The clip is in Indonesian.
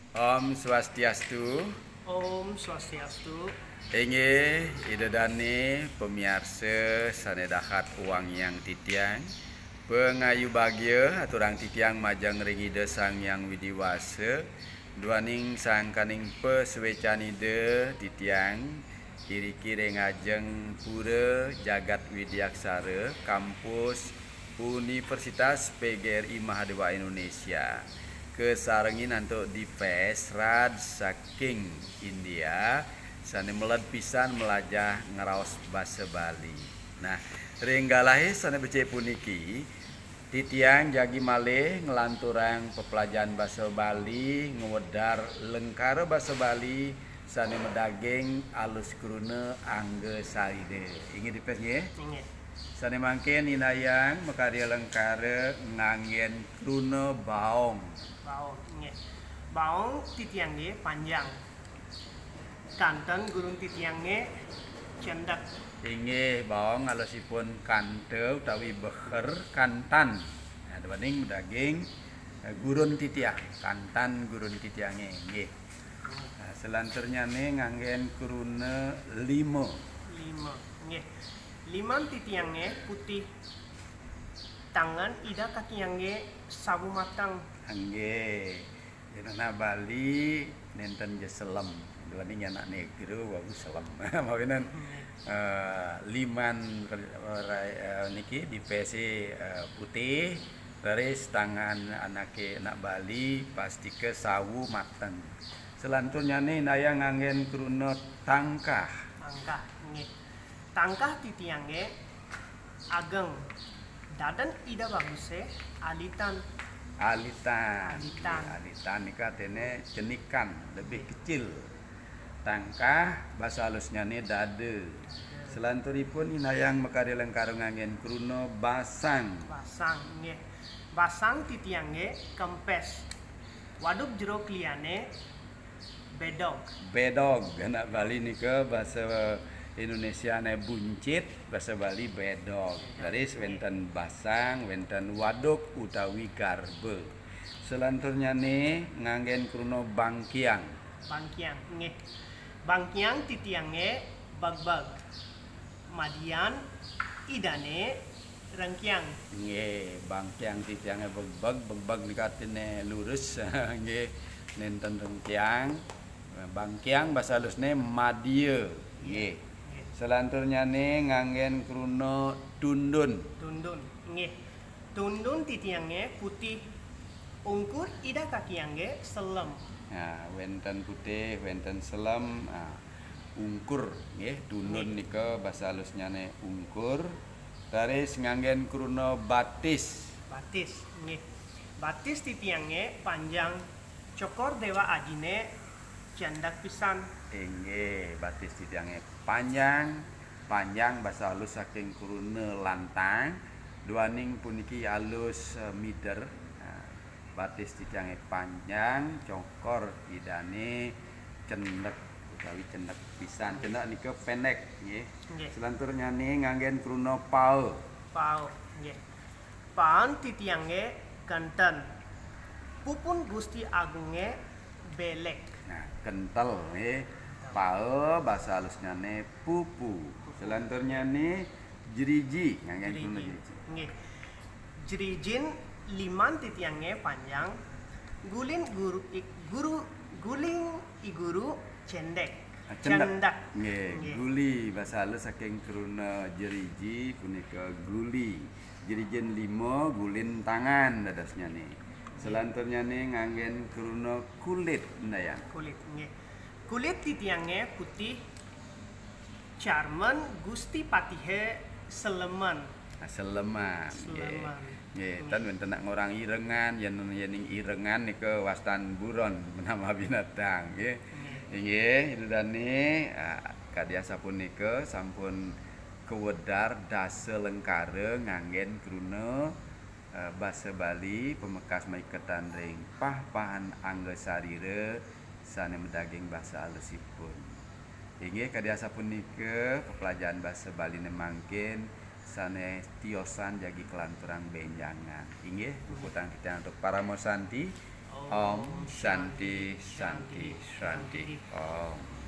Om Swastiastu. Om Swastiastu. Inggih idedani pemiarsa sanedahat uang yang titiang pengayu bagya aturang titiang majang ringide sang yang widiwase duaning sangkaning peswecanide titiang kiri-kiri ngajeng pura jagat widyaksara kampus Universitas PGRI Mahadewa Indonesia kesarengin untuk di Rad saking India sane meled pisan melajah ngeraos basa Bali. Nah, ringgalahe sane becek puniki titiang jagi malih ngelanturang pepelajaran basa Bali ngewedar lengkara basa Bali sane medaging alus kruna angge saride. Inggih dipes nggih? Inggih. Sane mangkin inayang makarya lengkara nganggen kruna baong. Baong. Inggih. Baong titiangnya panjang. Kanten gurung titiangnya cendak. Inggih baong alusipun kante utawi beher kantan. Nah, dibanding daging gurun titiang, kantan gurun titiange nggih. Nah, selanturnya nih nganggen kuruna 5. 5. Inggih. 5 titiangnya putih. Tangan ida kaki yangnya sabu matang. Nggih. Dina Bali nenten je selem. Dibanding anak negro wabu selem. Mawinan liman niki di PC putih baris tangan anak Bali pasti ke sawu mateng. Selanturnya nih naya nganggen kruna tangkah. Tangkah. Inggih. Tangkah titiangnya ageng. Dadan ida bagusnya alitan. Alitan. Alitan. Alitan nika tene cenikan lebih kecil. Tangkah bahasa halusnya nih dade. Selanturipun inayang mekari lengkar nganggen kruna basang. Basang nggih. Basang titiangge kempes. Waduk jero kliyane bedog. Bedog anak Bali nika bahasa Indonesia ne buncit, bahasa Bali bedog. Dari wenten basang, wenten waduk utawi garbe. Selanturnya nih nganggen kruna bangkiang. Bangkiang nggih. Bangkiang titiangge bagbag. Madian idane rengkiang. Nggih, bangkiang titiange begbag nika tene lurus nggih nenten rengkiang. Bangkiang bahasa halusne madie. Nggih. Selanturnya nih nganggen kruna tundun. Tundun nggih. Tundun titiangge putih. Ungkur ida kakiangge selem. Nah, wenten putih, wenten selem, ungkur nggih, tundun nika bahasa halusnya ne ungkur. Taris nganggen kruna batis. Batis nggih. Batis titiangge panjang. Cokor dewa adine cendak pisan. Nggih, batis titiange panjang bahasa halus saking kruna lantang. Duaning puniki halus mider. Batis titiange panjang, cokor idane cendek utawi cendek pisan. Cendek nika pendek nggih. Selanturnya nih nganggen kruna pau. Pau nggih. Paun titiangge kenten. Pupun Gusti Agungge belek. Nah, kental nih. Pau bahasa halusnya nih pupu. Selanturnya nih jeriji nganggen kruna jeriji. Nggih. Jerijin liman titiangge panjang. Guling iguru cendek. Cendak. Nggih, guli bahasa halus saking kruna jeriji punika guli. Jerijin 5 gulin tangan dadasnya nih. Selanturnya nih nganggen kruna kulit ndayang. Kulit nggih. Kulit titiangge putih. Charmen Gusti Patihe seleman. Seleman. Seleman. Nggih, tan wonten nak ngorang irengan, yen irengan nika wastan buron menama binatang nggih. Nggih, idudane kadiasa punika sampun kewedar dasa lengkara nganggen kruna basa Bali pemekas maiketan ring pah-pahan angge sarira sane medaging basa halusipun. Inggih kadiasa punika pepelajaran basa Bali mangkin sanes tiosan jagi kelanturan benjangan. Inggih puputan kita untuk para mosanti Om Shanti Shanti Shanti Om.